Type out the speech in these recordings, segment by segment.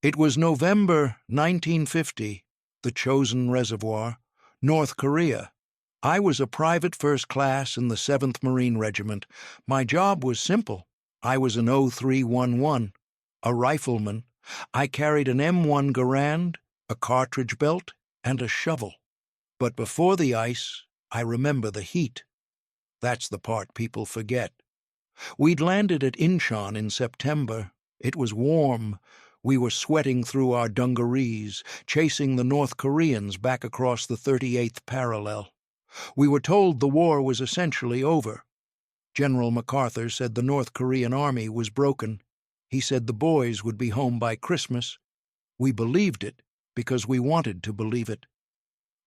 It was November 1950, the Chosin Reservoir, North Korea. I was a private first class in the 7th Marine Regiment. My job was simple. I was an 0311, a rifleman. I carried an M1 Garand, a cartridge belt, and a shovel. But before the ice, I remember the heat. That's the part people forget. We'd landed at Incheon in September. It was warm. We were sweating through our dungarees, chasing the North Koreans back across the 38th parallel. We were told the war was essentially over. General MacArthur said the North Korean army was broken. He said the boys would be home by Christmas. We believed it because we wanted to believe it.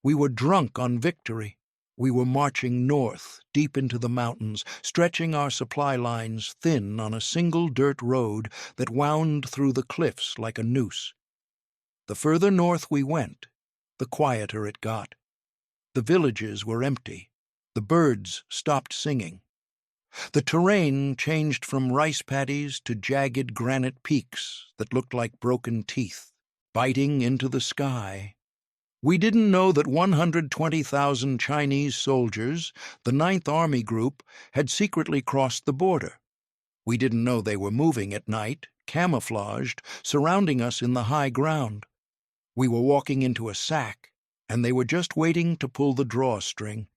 We were drunk on victory. We were marching north, deep into the mountains, stretching our supply lines thin on a single dirt road that wound through the cliffs like a noose. The further north we went, the quieter it got. The villages were empty. The birds stopped singing. The terrain changed from rice paddies to jagged granite peaks that looked like broken teeth, biting into the sky. We didn't know that 120,000 Chinese soldiers, the 9th Army Group, had secretly crossed the border. We didn't know they were moving at night, camouflaged, surrounding us in the high ground. We were walking into a sack, and they were just waiting to pull the drawstring.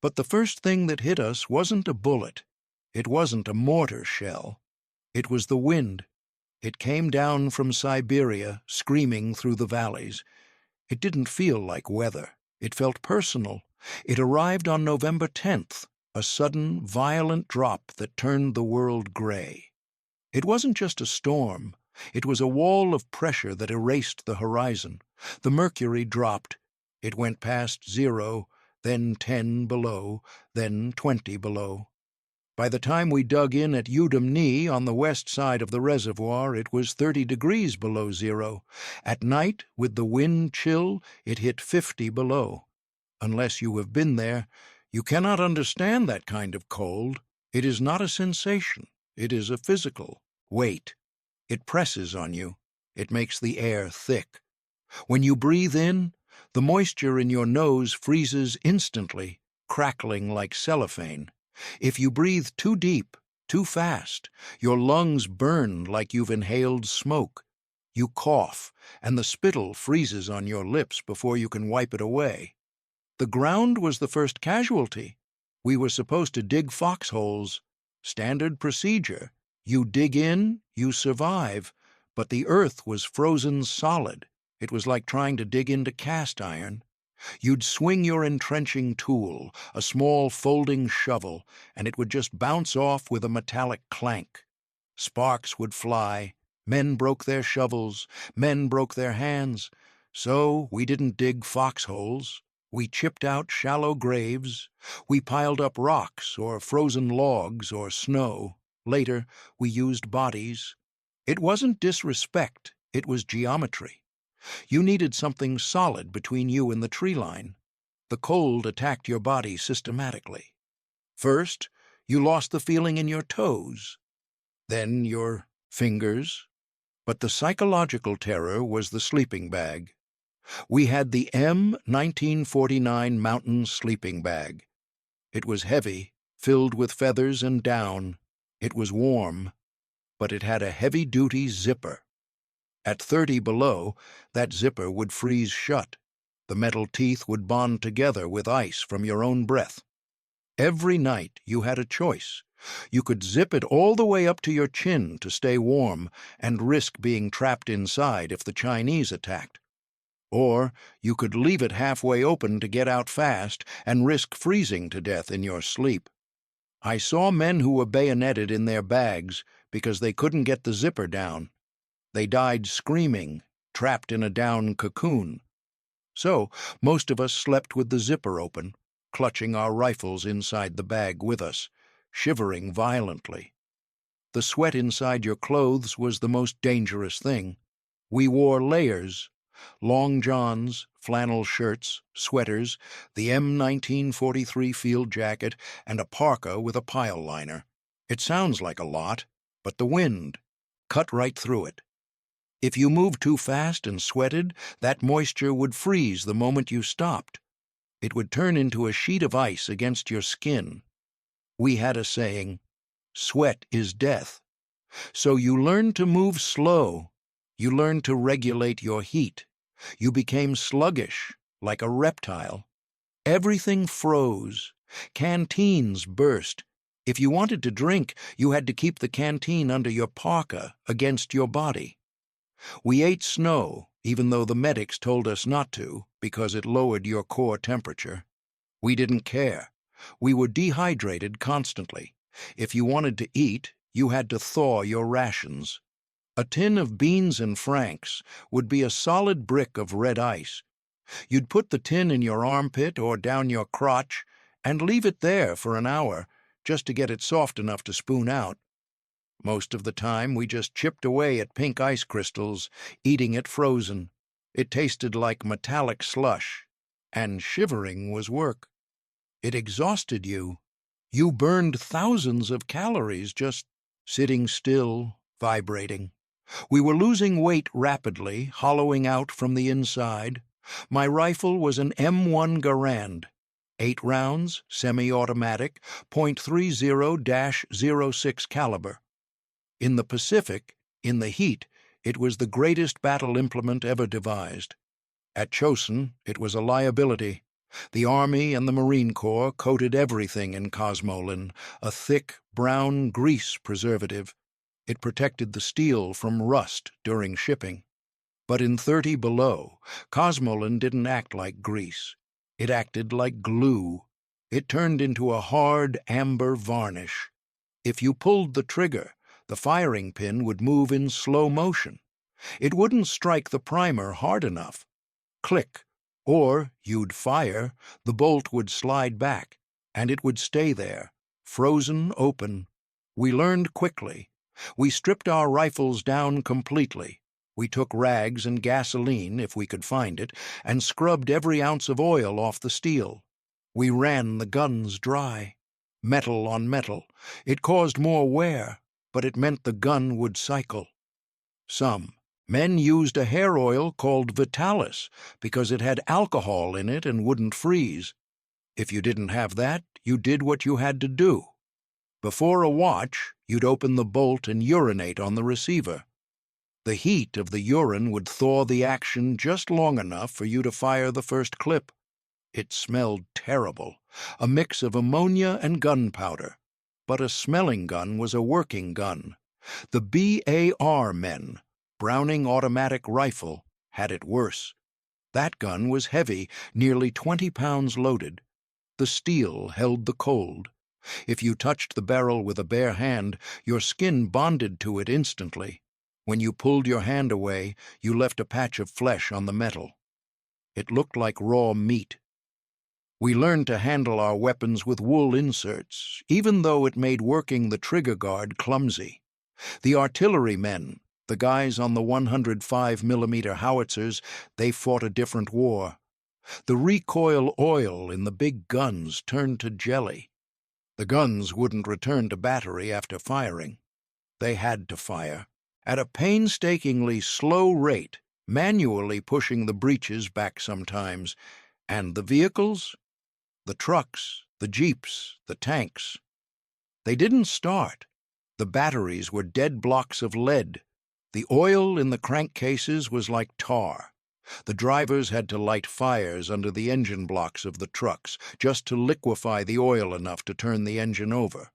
But the first thing that hit us wasn't a bullet. It wasn't a mortar shell. It was the wind. It came down from Siberia, screaming through the valleys. It didn't feel like weather. It felt personal. It arrived on November 10th, a sudden, violent drop that turned the world gray. It wasn't just a storm. It was a wall of pressure that erased the horizon. The mercury dropped. It went past 0, then 10 below, then 20 below. By the time we dug in at Udom-ni on the west side of the reservoir, it was 30 degrees below 0. At night, with the wind chill, it hit 50 below. Unless you have been there, you cannot understand that kind of cold. It is not a sensation. It is a physical weight. It presses on you. It makes the air thick. When you breathe in, the moisture in your nose freezes instantly, crackling like cellophane. If you breathe too deep, too fast, your lungs burn like you've inhaled smoke. You cough, and the spittle freezes on your lips before you can wipe it away. The ground was the first casualty. We were supposed to dig foxholes. Standard procedure. You dig in, you survive. But the earth was frozen solid. It was like trying to dig into cast iron. You'd swing your entrenching tool, a small folding shovel, and it would just bounce off with a metallic clank. Sparks would fly. Men broke their shovels. Men broke their hands. So we didn't dig foxholes. We chipped out shallow graves. We piled up rocks or frozen logs or snow. Later, we used bodies. It wasn't disrespect. It was geometry. You needed something solid between you and the tree line. The cold attacked your body systematically. First, you lost the feeling in your toes, then your fingers. But the psychological terror was the sleeping bag. We had the M1949 mountain sleeping bag. It was heavy, filled with feathers and down. It was warm, but it had a heavy-duty zipper. At 30 below, that zipper would freeze shut. The metal teeth would bond together with ice from your own breath. Every night you had a choice. You could zip it all the way up to your chin to stay warm and risk being trapped inside if the Chinese attacked. Or you could leave it halfway open to get out fast and risk freezing to death in your sleep. I saw men who were bayoneted in their bags because they couldn't get the zipper down. They died screaming, trapped in a down cocoon. So most of us slept with the zipper open, clutching our rifles inside the bag with us, shivering violently. The sweat inside your clothes was the most dangerous thing. We wore layers, long johns, flannel shirts, sweaters, the M1943 field jacket, and a parka with a pile liner. It sounds like a lot, but the wind cut right through it. If you moved too fast and sweated, that moisture would freeze the moment you stopped. It would turn into a sheet of ice against your skin. We had a saying, "Sweat is death." So you learned to move slow. You learned to regulate your heat. You became sluggish, like a reptile. Everything froze. Canteens burst. If you wanted to drink, you had to keep the canteen under your parka against your body. We ate snow, even though the medics told us not to, because it lowered your core temperature. We didn't care. We were dehydrated constantly. If you wanted to eat, you had to thaw your rations. A tin of beans and franks would be a solid brick of red ice. You'd put the tin in your armpit or down your crotch and leave it there for an hour just to get it soft enough to spoon out. Most of the time, we just chipped away at pink ice crystals, eating it frozen. It tasted like metallic slush, and shivering was work. It exhausted you. You burned thousands of calories just sitting still, vibrating. We were losing weight rapidly, hollowing out from the inside. My rifle was an M1 Garand, 8 rounds, semi-automatic, .30-06 caliber. In the Pacific, in the heat, it was the greatest battle implement ever devised. At Chosin, it was a liability. The Army and the Marine Corps coated everything in cosmolin, a thick, brown grease preservative. It protected the steel from rust during shipping. But in 30 below, cosmolin didn't act like grease. It acted like glue. It turned into a hard amber varnish. If you pulled the trigger, the firing pin would move in slow motion. It wouldn't strike the primer hard enough. Click. Or you'd fire, the bolt would slide back, and it would stay there, frozen open. We learned quickly. We stripped our rifles down completely. We took rags and gasoline, if we could find it, and scrubbed every ounce of oil off the steel. We ran the guns dry. Metal on metal. It caused more wear, but it meant the gun would cycle. Some men used a hair oil called Vitalis because it had alcohol in it and wouldn't freeze. If you didn't have that, you did what you had to do. Before a watch, you'd open the bolt and urinate on the receiver. The heat of the urine would thaw the action just long enough for you to fire the first clip. It smelled terrible, a mix of ammonia and gunpowder. But a smelling gun was a working gun. The BAR men, Browning automatic rifle, had it worse. That gun was heavy, nearly 20 pounds loaded. The steel held the cold. If you touched the barrel with a bare hand, your skin bonded to it instantly. When you pulled your hand away, you left a patch of flesh on the metal. It looked like raw meat. We learned to handle our weapons with wool inserts, even though it made working the trigger guard clumsy. The artillerymen, the guys on the 105mm howitzers, they fought a different war. The recoil oil in the big guns turned to jelly. The guns wouldn't return to battery after firing. They had to fire, at a painstakingly slow rate, manually pushing the breeches back sometimes. And the vehicles? The trucks, the jeeps, the tanks. They didn't start. The batteries were dead blocks of lead. The oil in the crankcases was like tar. The drivers had to light fires under the engine blocks of the trucks just to liquefy the oil enough to turn the engine over.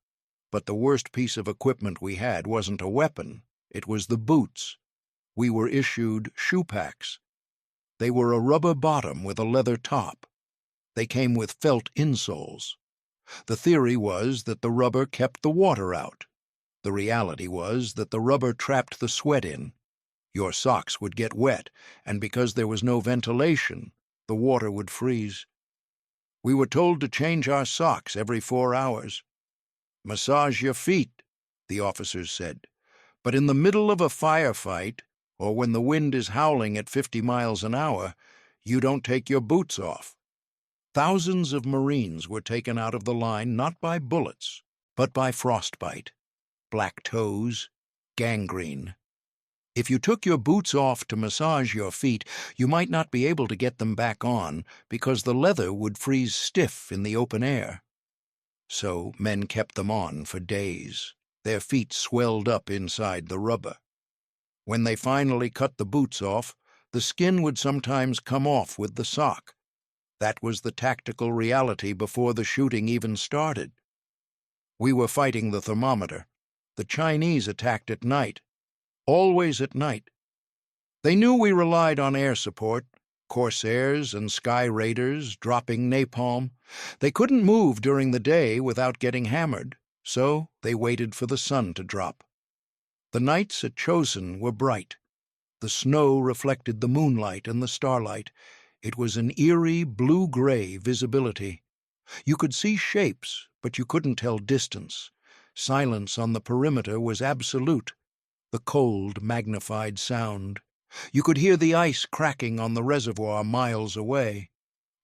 But the worst piece of equipment we had wasn't a weapon. It was the boots. We were issued shoe packs. They were a rubber bottom with a leather top. They came with felt insoles. The theory was that the rubber kept the water out. The reality was that the rubber trapped the sweat in. Your socks would get wet, and because there was no ventilation, the water would freeze. We were told to change our socks every 4 hours. "Massage your feet," the officers said. But in the middle of a firefight, or when the wind is howling at 50 miles an hour, you don't take your boots off. Thousands of Marines were taken out of the line not by bullets, but by frostbite, black toes, gangrene. If you took your boots off to massage your feet, you might not be able to get them back on because the leather would freeze stiff in the open air. So men kept them on for days. Their feet swelled up inside the rubber. When they finally cut the boots off, the skin would sometimes come off with the sock. That was the tactical reality before the shooting even started. We were fighting the thermometer. The Chinese attacked at night. Always at night. They knew we relied on air support, Corsairs and Sky Raiders dropping napalm. They couldn't move during the day without getting hammered, so they waited for the sun to drop. The nights at Chosin were bright. The snow reflected the moonlight and the starlight. It was an eerie blue-gray visibility. You could see shapes, but you couldn't tell distance. Silence on the perimeter was absolute. The cold magnified sound. You could hear the ice cracking on the reservoir miles away.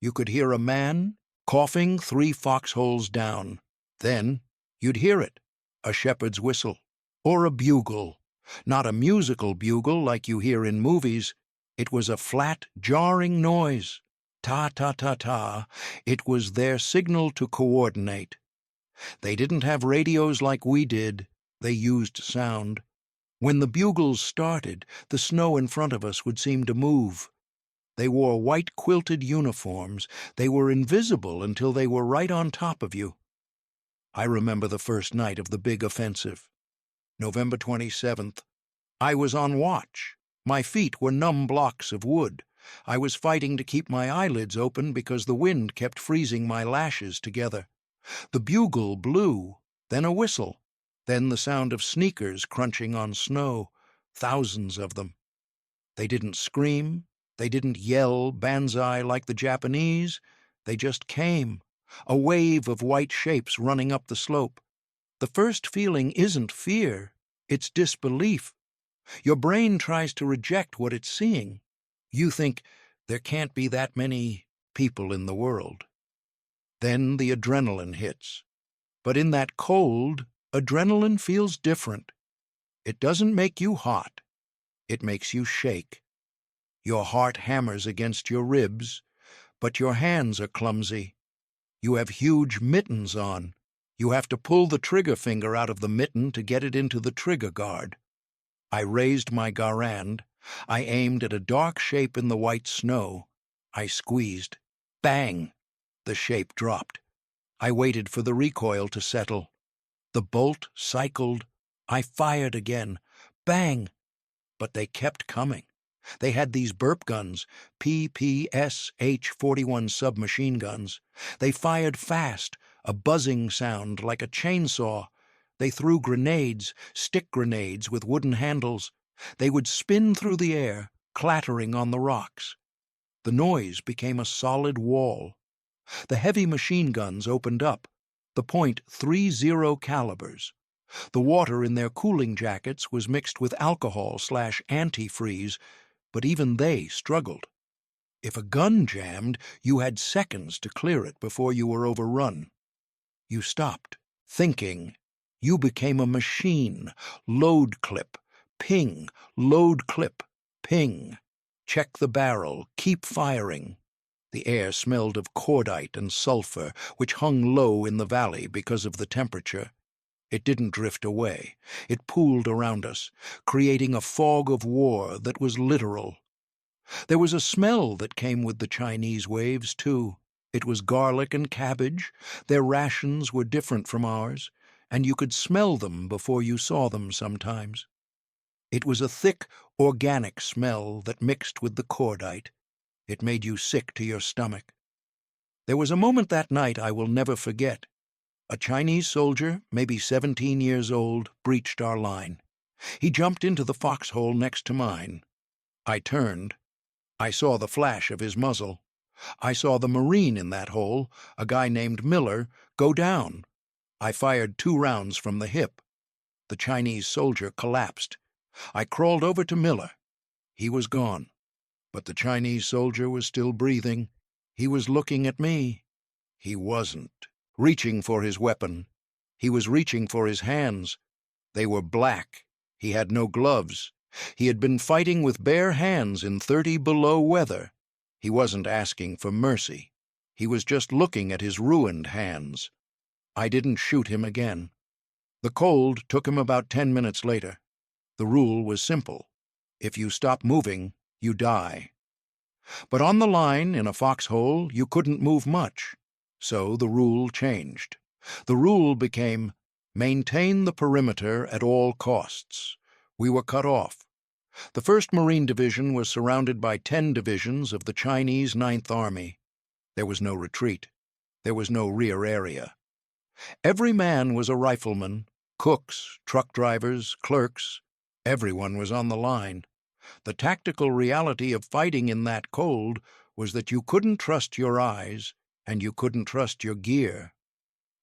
You could hear a man coughing 3 foxholes down. Then you'd hear it, a shepherd's whistle, or a bugle. Not a musical bugle like you hear in movies. It was a flat, jarring noise. Ta-ta-ta-ta. It was their signal to coordinate. They didn't have radios like we did. They used sound. When the bugles started, the snow in front of us would seem to move. They wore white quilted uniforms. They were invisible until they were right on top of you. I remember the first night of the big offensive. November 27th. I was on watch. My feet were numb blocks of wood. I was fighting to keep my eyelids open because the wind kept freezing my lashes together. The bugle blew, then a whistle. Then the sound of sneakers crunching on snow, thousands of them. They didn't scream, they didn't yell banzai like the Japanese. They just came, a wave of white shapes running up the slope. The first feeling isn't fear, it's disbelief. Your brain tries to reject what it's seeing. You think, there can't be that many people in the world. Then the adrenaline hits. But in that cold, adrenaline feels different. It doesn't make you hot. It makes you shake. Your heart hammers against your ribs, but your hands are clumsy. You have huge mittens on. You have to pull the trigger finger out of the mitten to get it into the trigger guard. I raised my garand. I aimed at a dark shape in the white snow. I squeezed. Bang! The shape dropped. I waited for the recoil to settle. The bolt cycled. I fired again. Bang! But they kept coming. They had these burp guns, PPSH-41 submachine guns. They fired fast, a buzzing sound like a chainsaw. They threw grenades, stick grenades with wooden handles. They would spin through the air, clattering on the rocks. The noise became a solid wall. The heavy machine guns opened up, the .30 calibers. The water in their cooling jackets was mixed with alcohol/antifreeze, but even they struggled. If a gun jammed, you had seconds to clear it before you were overrun. You stopped, thinking. You became a machine. Load clip, ping, load clip, ping. Check the barrel, keep firing. The air smelled of cordite and sulfur, which hung low in the valley because of the temperature. It didn't drift away. It pooled around us, creating a fog of war that was literal. There was a smell that came with the Chinese waves, too. It was garlic and cabbage. Their rations were different from ours, and you could smell them before you saw them sometimes. It was a thick, organic smell that mixed with the cordite. It made you sick to your stomach. There was a moment that night I will never forget. A Chinese soldier, maybe 17 years old, breached our line. He jumped into the foxhole next to mine. I turned. I saw the flash of his muzzle. I saw the Marine in that hole, a guy named Miller, go down. I fired 2 rounds from the hip. The Chinese soldier collapsed. I crawled over to Miller. He was gone. But the Chinese soldier was still breathing. He was looking at me. He wasn't. Reaching for his weapon. He was reaching for his hands. They were black. He had no gloves. He had been fighting with bare hands in 30 below weather. He wasn't asking for mercy. He was just looking at his ruined hands. I didn't shoot him again. The cold took him about 10 minutes later. The rule was simple. If you stop moving, you die. But on the line, in a foxhole, you couldn't move much. So the rule changed. The rule became, maintain the perimeter at all costs. We were cut off. The 1st Marine Division was surrounded by 10 divisions of the Chinese 9th Army. There was no retreat. There was no rear area. Every man was a rifleman, cooks, truck drivers, clerks. Everyone was on the line. The tactical reality of fighting in that cold was that you couldn't trust your eyes and you couldn't trust your gear.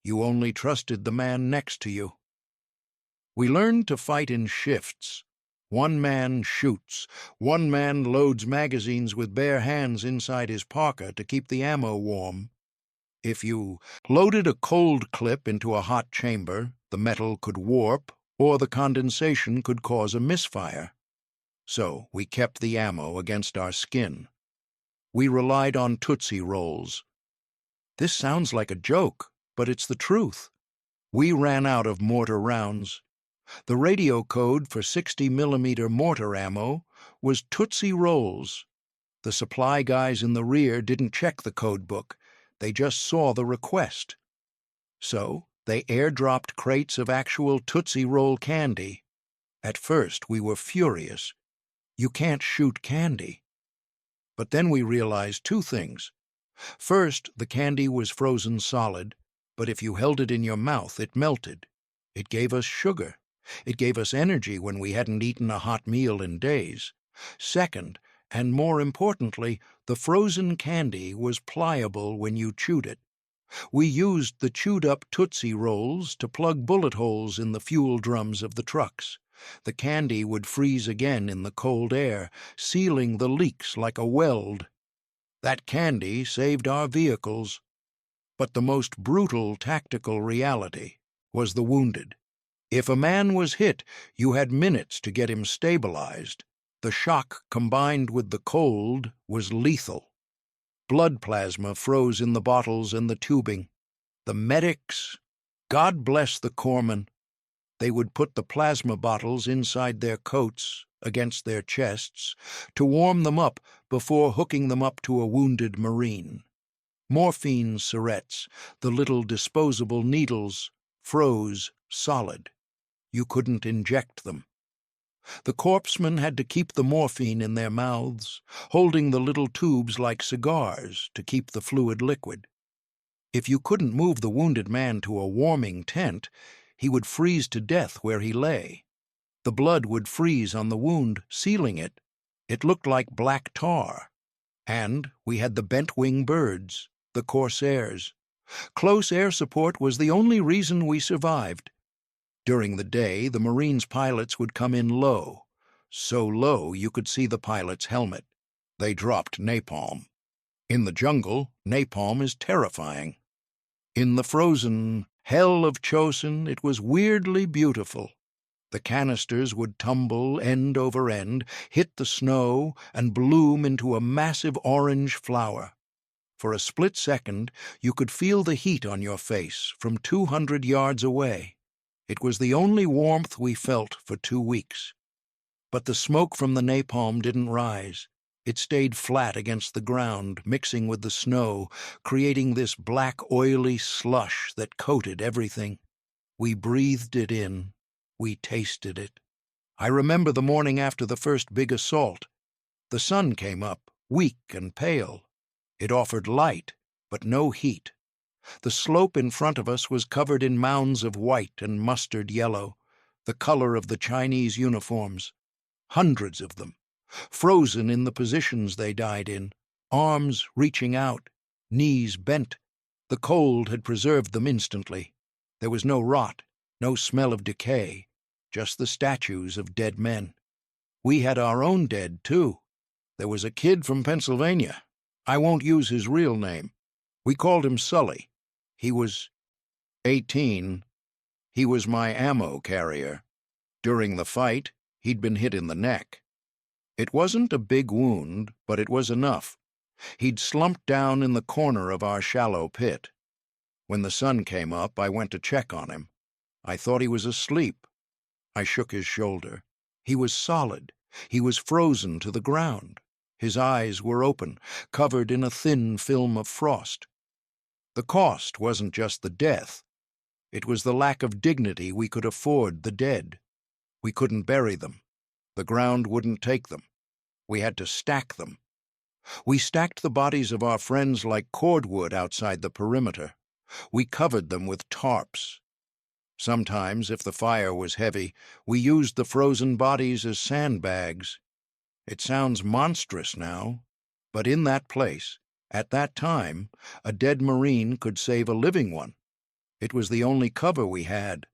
You only trusted the man next to you. We learned to fight in shifts. One man shoots. One man loads magazines with bare hands inside his parka to keep the ammo warm. If you loaded a cold clip into a hot chamber, the metal could warp or the condensation could cause a misfire. So we kept the ammo against our skin. We relied on Tootsie Rolls. This sounds like a joke, but it's the truth. We ran out of mortar rounds. The radio code for 60mm mortar ammo was Tootsie Rolls. The supply guys in the rear didn't check the code book. They just saw the request. So they airdropped crates of actual Tootsie Roll candy. At first we were furious. You can't shoot candy. But then we realized 2 things. First, the candy was frozen solid, but if you held it in your mouth, it melted. It gave us sugar. It gave us energy when we hadn't eaten a hot meal in days. Second, and more importantly, the frozen candy was pliable when you chewed it. We used the chewed-up Tootsie Rolls to plug bullet holes in the fuel drums of the trucks. The candy would freeze again in the cold air, sealing the leaks like a weld. That candy saved our vehicles. But the most brutal tactical reality was the wounded. If a man was hit, you had minutes to get him stabilized. The shock combined with the cold was lethal. Blood plasma froze in the bottles and the tubing. The medics, God bless the corpsmen, they would put the plasma bottles inside their coats, against their chests, to warm them up before hooking them up to a wounded Marine. Morphine syrettes, the little disposable needles, froze solid. You couldn't inject them. The corpsmen had to keep the morphine in their mouths, holding the little tubes like cigars to keep the fluid liquid. If you couldn't move the wounded man to a warming tent, he would freeze to death where he lay. The blood would freeze on the wound, sealing it. It looked like black tar. And we had the bent-wing birds, the Corsairs. Close air support was the only reason we survived. During the day, the Marines' pilots would come in low. So low you could see the pilot's helmet. They dropped napalm. In the jungle, napalm is terrifying. In the frozen hell of Chosin, it was weirdly beautiful. The canisters would tumble end over end, hit the snow, and bloom into a massive orange flower. For a split second, you could feel the heat on your face from 200 yards away. It was the only warmth we felt for 2 weeks. But the smoke from the napalm didn't rise. It stayed flat against the ground, mixing with the snow, creating this black, oily slush that coated everything. We breathed it in. We tasted it. I remember the morning after the first big assault. The sun came up, weak and pale. It offered light, but no heat. The slope in front of us was covered in mounds of white and mustard yellow, the color of the Chinese uniforms. Hundreds of them, frozen in the positions they died in, arms reaching out, knees bent. The cold had preserved them instantly. There was no rot, no smell of decay, just the statues of dead men. We had our own dead, too. There was a kid from Pennsylvania. I won't use his real name. We called him Sully. He was 18. He was my ammo carrier. During the fight, He'd been hit in the neck. It wasn't a big wound, but it was enough. He'd slumped down in the corner of our shallow pit. When the sun came up, I went to check on him. I thought he was asleep. I shook his shoulder. He was solid. He was frozen to the ground. His eyes were open, covered in a thin film of frost. The cost wasn't just the death. It was the lack of dignity we could afford the dead. We couldn't bury them. The ground wouldn't take them. We had to stack them. We stacked the bodies of our friends like cordwood outside the perimeter. We covered them with tarps. Sometimes, if the fire was heavy, we used the frozen bodies as sandbags. It sounds monstrous now, but in that place, at that time, a dead Marine could save a living one. It was the only cover we had.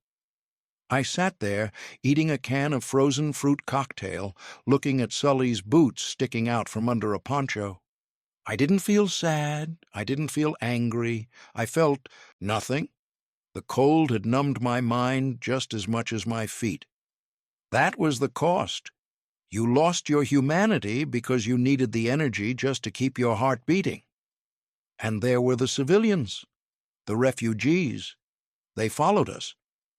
I sat there, eating a can of frozen fruit cocktail, looking at Sully's boots sticking out from under a poncho. I didn't feel sad. I didn't feel angry. I felt nothing. The cold had numbed my mind just as much as my feet. That was the cost. You lost your humanity because you needed the energy just to keep your heart beating. And there were the civilians, the refugees. They followed us.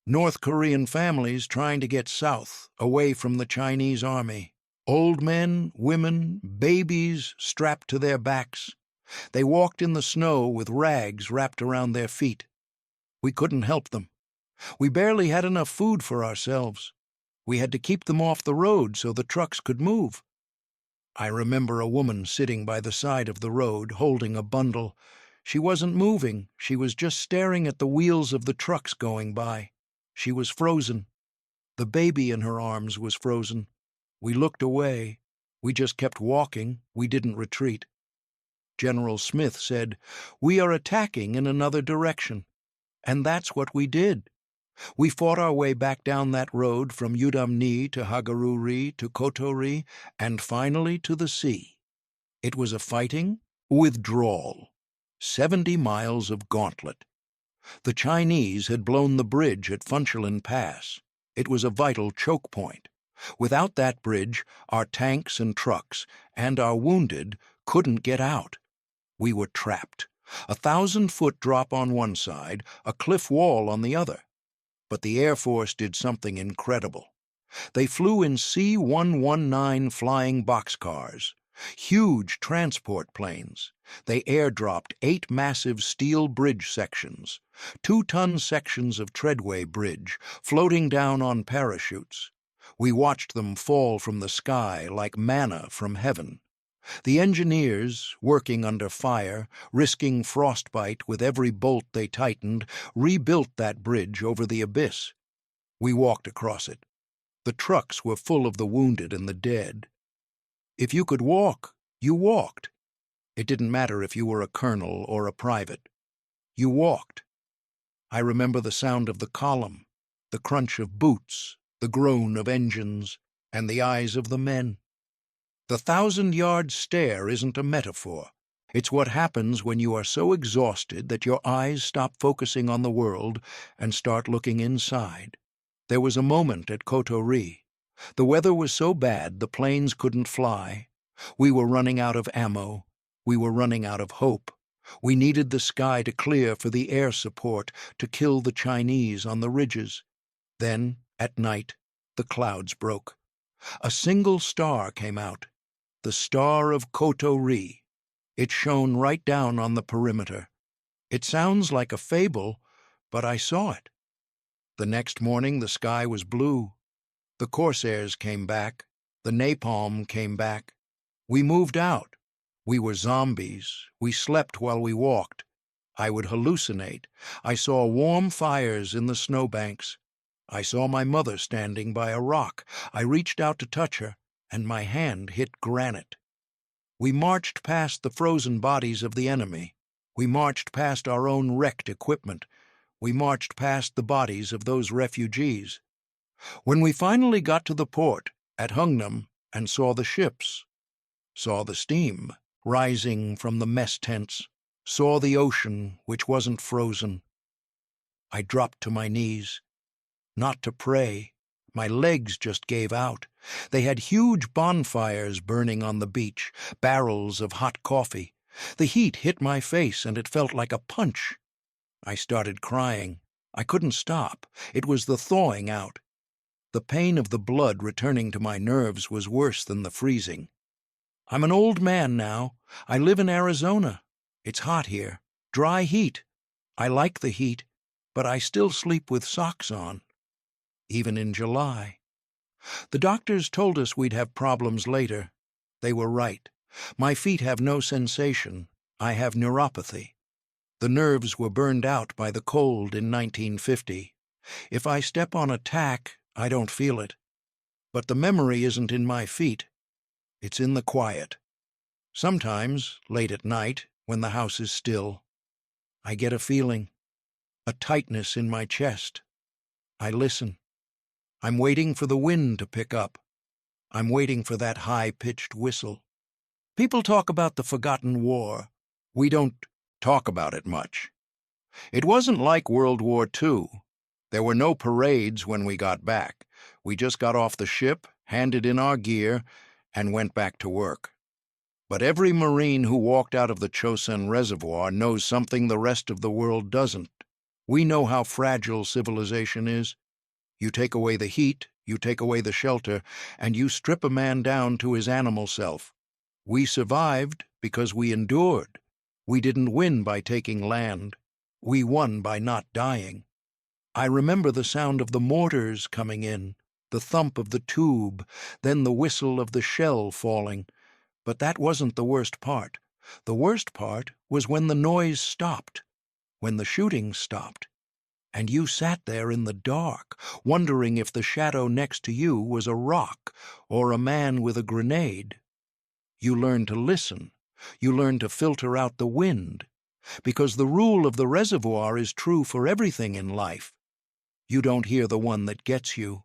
North Korean families trying to get south, away from the Chinese army. Old men, women, babies strapped to their backs. They walked in the snow with rags wrapped around their feet. We couldn't help them. We barely had enough food for ourselves. We had to keep them off the road so the trucks could move. I remember a woman sitting by the side of the road, holding a bundle. She wasn't moving. She was just staring at the wheels of the trucks going by. She was frozen. The baby in her arms was frozen. We looked away. We just kept walking. We didn't retreat. General Smith said, "We are attacking in another direction." And that's what we did. We fought our way back down that road from Udamni to Hagaruri to Kotori and finally to the sea. It was a fighting withdrawal. 70 miles of gauntlet. The Chinese had blown the bridge at Funchalen Pass. It was a vital choke point. Without that bridge, our tanks and trucks and our wounded couldn't get out. We were trapped. 1,000-foot drop on one side, a cliff wall on the other. But the Air Force did something incredible. They flew in C-119 flying boxcars, huge transport planes. They airdropped 8 massive steel bridge sections, 2-ton sections of treadway bridge, floating down on parachutes. We watched them fall from the sky like manna from heaven. The engineers, working under fire, risking frostbite with every bolt they tightened, rebuilt that bridge over the abyss. We walked across it. The trucks were full of the wounded and the dead. If you could walk, you walked. It didn't matter if you were a colonel or a private. You walked. I remember the sound of the column, the crunch of boots, the groan of engines, and the eyes of the men. The 1,000-yard stare isn't a metaphor. It's what happens when you are so exhausted that your eyes stop focusing on the world and start looking inside. There was a moment at Kotori. The weather was so bad the planes couldn't fly. We were running out of ammo. We were running out of hope. We needed the sky to clear for the air support to kill the Chinese on the ridges. Then, at night, the clouds broke. A single star came out. The Star of Kotori. It shone right down on the perimeter. It sounds like a fable, but I saw it. The next morning the sky was blue. The Corsairs came back. The napalm came back. We moved out. We were zombies. We slept while we walked. I would hallucinate. I saw warm fires in the snowbanks. I saw my mother standing by a rock. I reached out to touch her, and my hand hit granite. We marched past the frozen bodies of the enemy. We marched past our own wrecked equipment. We marched past the bodies of those refugees. When we finally got to the port at Hungnam and saw the ships, saw the steam rising from the mess tents, saw the ocean which wasn't frozen, I dropped to my knees, not to pray, My legs just gave out. They had huge bonfires burning on the beach, barrels of hot coffee. The heat hit my face and it felt like a punch. I started crying. I couldn't stop. It was the thawing out. The pain of the blood returning to my nerves was worse than the freezing. I'm an old man now. I live in Arizona. It's hot here. Dry heat. I like the heat, but I still sleep with socks on. Even in July. The doctors told us we'd have problems later. They were right. My feet have no sensation. I have neuropathy. The nerves were burned out by the cold in 1950. If I step on a tack, I don't feel it. But the memory isn't in my feet. It's in the quiet. Sometimes, late at night, when the house is still, I get a feeling, a tightness in my chest. I listen. I'm waiting for the wind to pick up. I'm waiting for that high-pitched whistle. People talk about the forgotten war. We don't talk about it much. It wasn't like World War II. There were no parades when we got back. We just got off the ship, handed in our gear, and went back to work. But every Marine who walked out of the Chosin Reservoir knows something the rest of the world doesn't. We know how fragile civilization is. You take away the heat, you take away the shelter, and you strip a man down to his animal self. We survived because we endured. We didn't win by taking land. We won by not dying. I remember the sound of the mortars coming in, the thump of the tube, then the whistle of the shell falling. But that wasn't the worst part. The worst part was when the noise stopped, when the shooting stopped, and you sat there in the dark, wondering if the shadow next to you was a rock or a man with a grenade. You learn to listen. You learn to filter out the wind, because the rule of the reservoir is true for everything in life. You don't hear the one that gets you.